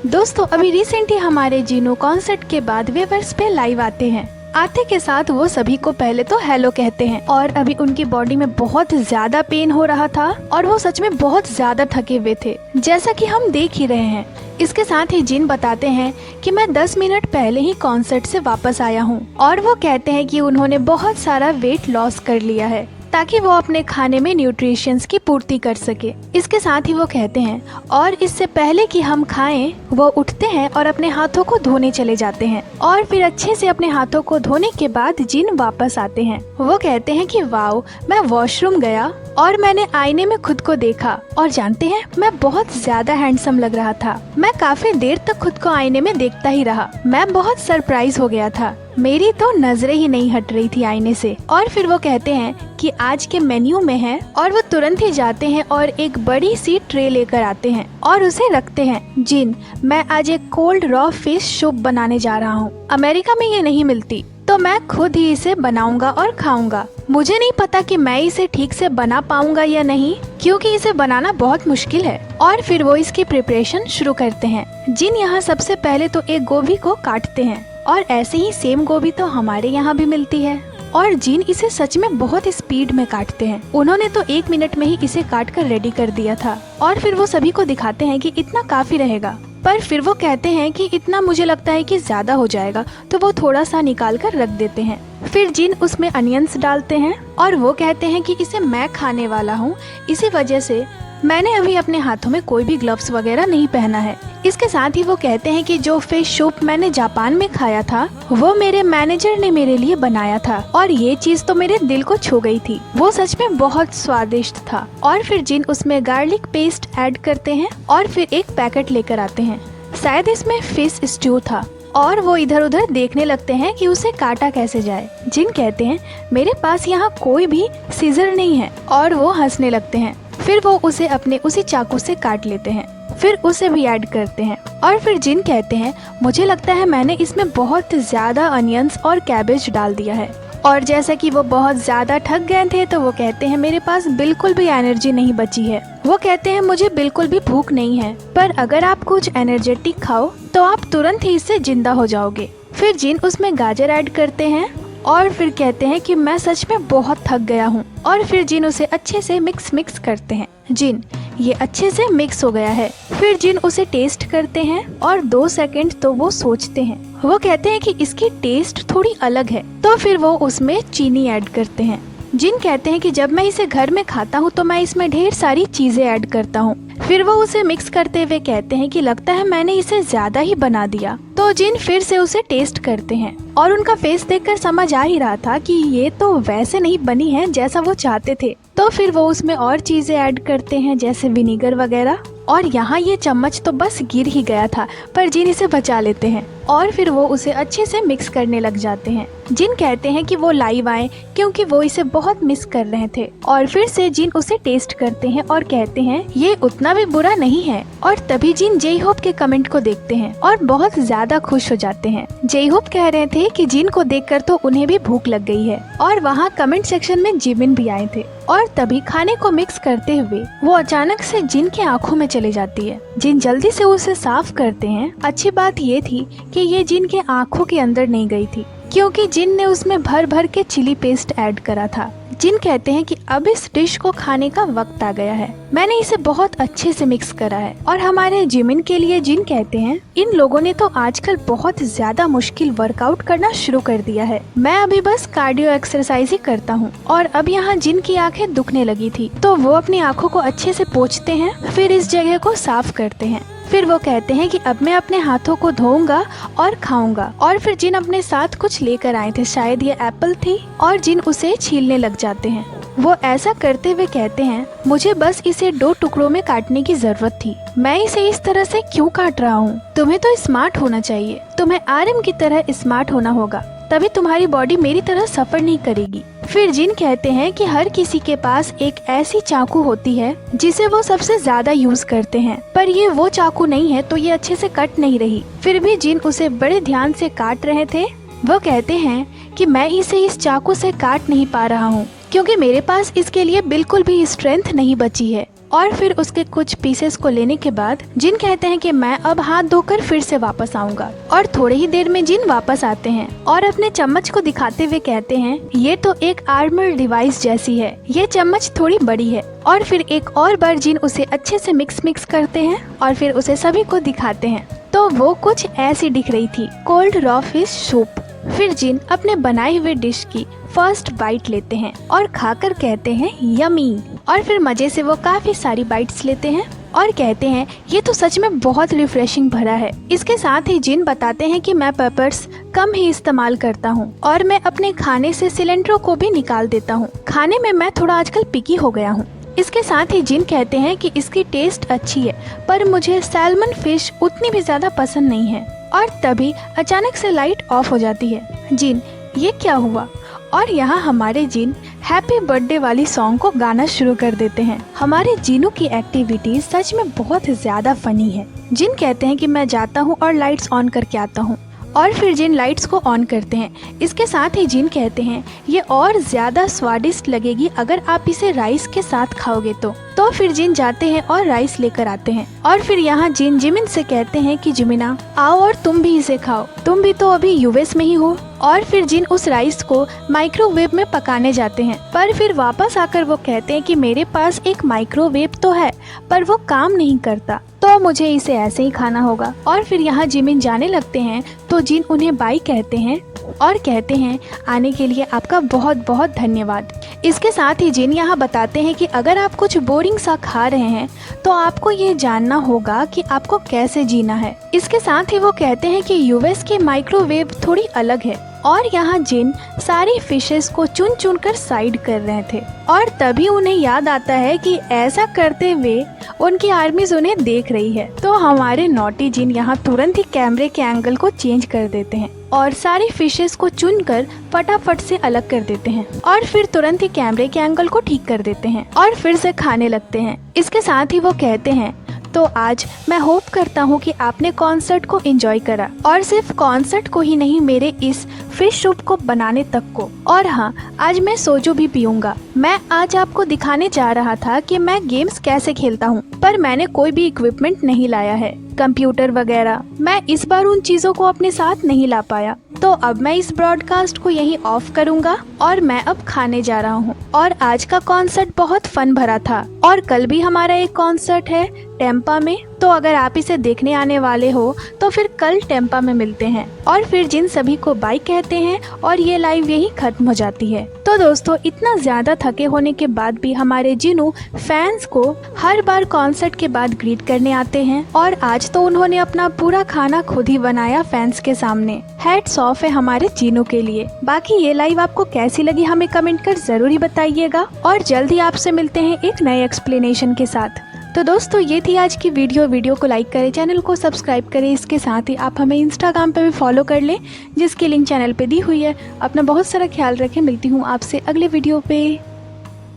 दोस्तों अभी रिसेंटली हमारे जिनो कॉन्सर्ट के बाद वेवर्स पे लाइव आते हैं। आते के साथ वो सभी को पहले तो हेलो कहते हैं और अभी उनकी बॉडी में बहुत ज्यादा पेन हो रहा था और वो सच में बहुत ज्यादा थके हुए थे, जैसा कि हम देख ही रहे हैं। इसके साथ ही जिन बताते हैं कि मैं 10 मिनट पहले ही कॉन्सर्ट से वापस आया हूँ और वो कहते हैं कि उन्होंने बहुत सारा वेट लॉस कर लिया है ताकि वो अपने खाने में न्यूट्रिशंस की पूर्ति कर सके। इसके साथ ही वो कहते हैं और इससे पहले कि हम खाएं वो उठते हैं और अपने हाथों को धोने चले जाते हैं और फिर अच्छे से अपने हाथों को धोने के बाद जिन वापस आते हैं। वो कहते हैं कि वाओ, मैं वॉशरूम गया और मैंने आईने में खुद को देखा और जानते हैं मैं बहुत ज्यादा हैंडसम लग रहा था। मैं काफी देर तक खुद को आईने में देखता ही रहा। मैं बहुत सरप्राइज हो गया था, मेरी तो नजरें ही नहीं हट रही थी आईने से। और फिर वो कहते हैं कि आज के मेन्यू में है और वो तुरंत ही जाते हैं और एक बड़ी सी ट्रे लेकर आते हैं और उसे रखते हैं। जिन, मैं आज एक कोल्ड रॉ फिश सूप बनाने जा रहा हूँ। अमेरिका में ये नहीं मिलती तो मैं खुद ही इसे बनाऊंगा और खाऊंगा। मुझे नहीं पता कि मैं इसे ठीक से बना पाऊंगा या नहीं, क्योंकि इसे बनाना बहुत मुश्किल है। और फिर वो इसकी प्रिपरेशन शुरू करते हैं। जिन यहाँ सबसे पहले तो एक गोभी को काटते हैं और ऐसे ही सेम गोभी तो हमारे यहाँ भी मिलती है और जिन इसे सच में बहुत स्पीड में काटते हैं। उन्होंने तो 1 मिनट में ही इसे काट कर रेडी कर दिया था और फिर वो सभी को दिखाते हैं कि इतना काफी रहेगा। पर फिर वो कहते हैं कि इतना मुझे लगता है कि ज्यादा हो जाएगा, तो वो थोड़ा सा निकाल कर रख देते हैं। फिर जिन उसमें अनियंस डालते हैं और वो कहते हैं कि इसे मैं खाने वाला हूँ, इसी वजह से मैंने अभी अपने हाथों में कोई भी ग्लव्स वगैरह नहीं पहना है। इसके साथ ही वो कहते हैं कि जो फिश सूप मैंने जापान में खाया था वो मेरे मैनेजर ने मेरे लिए बनाया था और ये चीज तो मेरे दिल को छू गई थी। वो सच में बहुत स्वादिष्ट था। और फिर जिन उसमें गार्लिक पेस्ट ऐड करते हैं और फिर एक पैकेट लेकर आते हैं। शायद इसमें फिश स्ट्यू था और वो इधर उधर देखने लगते हैं कि उसे काटा कैसे जाए। जिन कहते हैं मेरे पास यहाँ कोई भी सीजर नहीं है और वो हंसने लगते हैं। फिर वो उसे अपने उसी चाकू से काट लेते हैं, फिर उसे भी ऐड करते हैं। और फिर जिन कहते हैं मुझे लगता है मैंने इसमें बहुत ज्यादा अनियंस और कैबेज डाल दिया है। और जैसा कि वो बहुत ज्यादा थक गए थे तो वो कहते हैं मेरे पास बिल्कुल भी एनर्जी नहीं बची है। वो कहते हैं मुझे बिल्कुल भी भूख नहीं है, पर अगर आप कुछ एनर्जेटिक खाओ तो आप तुरंत ही इससे जिंदा हो जाओगे। फिर जिन उसमें गाजर ऐड करते हैं और फिर कहते हैं कि मैं सच में बहुत थक गया हूँ। और फिर जिन उसे अच्छे से मिक्स करते हैं। जिन, ये अच्छे से मिक्स हो गया है। फिर जिन उसे टेस्ट करते हैं और 2 सेकंड तो वो सोचते हैं। वो कहते हैं कि इसकी टेस्ट थोड़ी अलग है, तो फिर वो उसमें चीनी ऐड करते हैं। जिन कहते हैं कि जब मैं इसे घर में खाता हूँ तो मैं इसमें ढेर सारी चीजें ऐड करता हूँ। फिर वो उसे मिक्स करते हुए कहते हैं कि लगता है मैंने इसे ज्यादा ही बना दिया। तो जिन फिर से उसे टेस्ट करते हैं और उनका फेस देखकर समझ आ ही रहा था कि ये तो वैसे नहीं बनी है जैसा वो चाहते थे। तो फिर वो उसमें और चीजें ऐड करते हैं जैसे विनीगर वगैरह। और यहाँ ये चम्मच तो बस गिर ही गया था, पर जिन इसे बचा लेते हैं और फिर वो उसे अच्छे से मिक्स करने लग जाते हैं। जिन कहते हैं कि वो लाइव आए क्योंकि वो इसे बहुत मिस कर रहे थे। और फिर से जिन उसे टेस्ट करते हैं और कहते हैं ये उतना भी बुरा नहीं है। और तभी जिन जेई होप के कमेंट को देखते हैं और बहुत ज्यादा खुश हो जाते हैं। जेई होप कह रहे थे कि जिन को देखकर तो उन्हें भी भूख लग गई है। और वहाँ कमेंट सेक्शन में जिमिन भी आए थे। और तभी खाने को मिक्स करते हुए वो अचानक से जिन के आँखों में चली जाती है। जिन जल्दी से उसे साफ करते हैं। अच्छी बात ये थी कि ये जिन के आँखों के अंदर नहीं गई थी, क्योंकि जिन ने उसमें भर भर के चिली पेस्ट ऐड करा था। जिन कहते हैं कि अब इस डिश को खाने का वक्त आ गया है। मैंने इसे बहुत अच्छे से मिक्स करा है। और हमारे जिमिन के लिए जिन कहते हैं इन लोगों ने तो आजकल बहुत ज्यादा मुश्किल वर्कआउट करना शुरू कर दिया है। मैं अभी बस कार्डियो एक्सरसाइज ही करता हूँ। और अब यहाँ जिन की आंखें दुखने लगी थी तो वो अपनी आंखों को अच्छे से पोंछते हैं, फिर इस जगह को साफ करते हैं। फिर वो कहते हैं कि अब मैं अपने हाथों को धोऊंगा और खाऊंगा। और फिर जिन अपने साथ कुछ लेकर आए थे, शायद ये एप्पल थी, और जिन उसे छीलने लग जाते हैं। वो ऐसा करते हुए कहते हैं मुझे बस इसे 2 टुकड़ों में काटने की जरूरत थी। मैं इसे इस तरह से क्यों काट रहा हूँ? तुम्हें तो स्मार्ट होना चाहिए। तुम्हें आर्यन की तरह स्मार्ट होना होगा, तभी तुम्हारी बॉडी मेरी तरह सफर नहीं करेगी। फिर जिन कहते हैं कि हर किसी के पास एक ऐसी चाकू होती है जिसे वो सबसे ज्यादा यूज करते हैं, पर ये वो चाकू नहीं है तो ये अच्छे से कट नहीं रही। फिर भी जिन उसे बड़े ध्यान से काट रहे थे। वो कहते हैं कि मैं इसे इस चाकू से काट नहीं पा रहा हूँ क्योंकि मेरे पास इसके लिए बिल्कुल भी स्ट्रेंथ नहीं बची है। और फिर उसके कुछ पीसेस को लेने के बाद जिन कहते हैं कि मैं अब हाथ धोकर फिर से वापस आऊंगा। और थोड़े ही देर में जिन वापस आते हैं और अपने चम्मच को दिखाते हुए कहते हैं ये तो एक आर्मर डिवाइस जैसी है, ये चम्मच थोड़ी बड़ी है। और फिर एक और बार जिन उसे अच्छे से मिक्स करते हैं और फिर उसे सभी को दिखाते हैं तो वो कुछ ऐसी दिख रही थी, कोल्ड रॉ फिश सूप। फिर जिन अपने बनाए हुए डिश की फर्स्ट बाइट लेते हैं और खाकर कहते हैं यमी। और फिर मजे से वो काफी सारी बाइट्स लेते हैं और कहते हैं ये तो सच में बहुत रिफ्रेशिंग भरा है। इसके साथ ही जिन बताते हैं कि मैं पेपर्स कम ही इस्तेमाल करता हूँ और मैं अपने खाने से सिलेंडरों को भी निकाल देता हूँ। खाने में मैं थोड़ा आजकल पिकी हो गया हूँ। इसके साथ ही जिन कहते हैं कि इसकी टेस्ट अच्छी है पर मुझे सैल्मन फिश उतनी भी ज्यादा पसंद नहीं है। और तभी अचानक से लाइट ऑफ हो जाती है। जिन ये क्या हुआ? और यहाँ हमारे जिन हैप्पी बर्थडे वाली सॉन्ग को गाना शुरू कर देते हैं। हमारे जिनों की एक्टिविटी सच में बहुत ज्यादा फनी है। जिन कहते हैं कि मैं जाता हूँ और लाइट्स ऑन करके आता हूँ और फिर जिन लाइट्स को ऑन करते हैं। इसके साथ ही जिन कहते हैं ये और ज्यादा स्वादिष्ट लगेगी अगर आप इसे राइस के साथ खाओगे तो फिर जिन जाते हैं और राइस लेकर आते हैं। और फिर यहाँ जिन जिमिन से कहते हैं कि जिमिना आओ और तुम भी इसे खाओ, तुम भी तो अभी यूएस में ही हो। और फिर जिन उस राइस को माइक्रोवेव में पकाने जाते हैं पर फिर वापस आकर वो कहते हैं कि मेरे पास एक माइक्रोवेव तो है पर वो काम नहीं करता तो मुझे इसे ऐसे ही खाना होगा। और फिर यहाँ जिमिन जाने लगते हैं तो जिन उन्हें बाय कहते हैं और कहते हैं आने के लिए आपका बहुत बहुत धन्यवाद। इसके साथ ही जिन यहाँ बताते हैं कि अगर आप कुछ बोरिंग सा खा रहे हैं तो आपको ये जानना होगा कि आपको कैसे जीना है। इसके साथ ही वो कहते हैं कि यूएस की माइक्रोवेव थोड़ी अलग है। और यहाँ जिन सारी फिशेस को चुन चुन कर साइड कर रहे थे और तभी उन्हें याद आता है कि ऐसा करते हुए उनकी आर्मीज उन्हें देख रही है। तो हमारे नॉटी जिन यहाँ तुरंत ही कैमरे के एंगल को चेंज कर देते हैं और सारी फिशेस को चुनकर फटाफट से अलग कर देते हैं और फिर तुरंत ही कैमरे के एंगल को ठीक कर देते हैं और फिर से खाने लगते हैं। इसके साथ ही वो कहते हैं तो आज मैं होप करता हूँ कि आपने कॉन्सर्ट को एंजॉय करा और सिर्फ कॉन्सर्ट को ही नहीं मेरे इस फिश सूप को बनाने तक को। और हाँ, आज मैं सोजो भी पीऊंगा। मैं आज आपको दिखाने जा रहा था कि मैं गेम्स कैसे खेलता हूँ पर मैंने कोई भी इक्विपमेंट नहीं लाया है, कंप्यूटर वगैरह। मैं इस बार उन चीजों को अपने साथ नहीं ला पाया तो अब मैं इस ब्रॉडकास्ट को यहीं ऑफ करूंगा और मैं अब खाने जा रहा हूँ। और आज का कॉन्सर्ट बहुत फन भरा था और कल भी हमारा एक कॉन्सर्ट है टेम्पा में, तो अगर आप इसे देखने आने वाले हो तो फिर कल टेम्पा में मिलते हैं। और फिर जिन सभी को बाय कहते हैं और ये लाइव यही खत्म हो जाती है। तो दोस्तों इतना ज्यादा थके होने के बाद भी हमारे जिनू फैंस को हर बार कॉन्सर्ट के बाद ग्रीट करने आते हैं और आज तो उन्होंने अपना पूरा खाना खुद ही बनाया फैंस के सामने। हैट्स ऑफ है हमारे जिनू के लिए। बाकी ये लाइव आपको कैसी लगी हमें कमेंट कर जरूर ही बताइएगा और जल्दी आपसे मिलते हैं एक नए एक्सप्लेनेशन के साथ। तो दोस्तों ये थी आज की वीडियो को लाइक करें, चैनल को सब्सक्राइब करें। इसके साथ ही आप हमें इंस्टाग्राम पे भी फॉलो कर लें जिसकी लिंक चैनल पे दी हुई है। अपना बहुत सारा ख्याल रखें। मिलती हूँ आपसे अगले वीडियो पे।